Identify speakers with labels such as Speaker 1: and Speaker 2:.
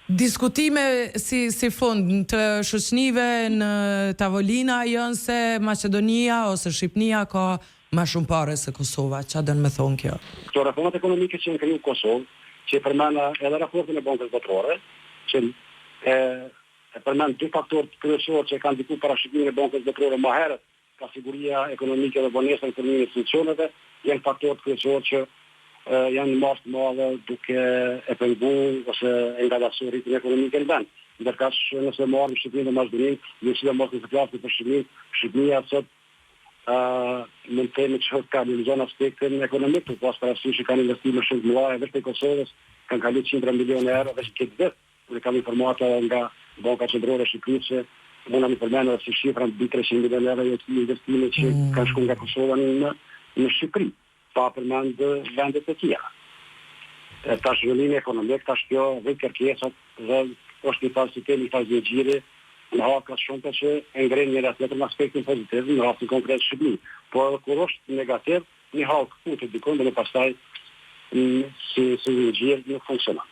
Speaker 1: Diskutime si fund të shoqënive në tavolina janë se Maqedonia ose Shqipnia ka ma shumë pare se Kosova. Qa dënë me thonë kjo?
Speaker 2: Këto reformat ekonomike që në kriju Kosovë, që përmena edhe raportin e Bankës Botërore, që e përmen dy faktorë kryesor që kanë diku parashikrimin e Bankës Botërore më herët, ka siguria ekonomike dhe bonesa në formimin e funksioneve, janë faktorë kryesor që janë në masë të madhe duke e pengu ose engalasu rritin ekonomike në vend. Ndërka që nëse marrë në Shqipërinë dhe Maqedoninë, njësile mos në të klasë për Shqipënia sot mund të temi që ka realizuar aspektin ekonomik, të pas parasysh që kanë investime shumë të mëdha vetë te Kosovës, kanë kalu 100 milionë euro vetë këtë vit. Ne kam informata nga Banka Qendrore e Shqipërisë, mund të përmendë se shifra mbi 300 milionë euro janë investime që kanë shkuar nga Kosova në Shqipëri, pa përmend vendet e tjera. Tash zhvillimi ekonomik, tash kjo dhe kërkesat dhe është një pas sistemi pas gjiri në haka shumë që e ngrenë një rrasë në aspektin pozitiv në rrasën konkret Shqipëni. Por kur është negativ, një halkë ku të dikon dhe në pastaj si një gjirë nuk funksionan.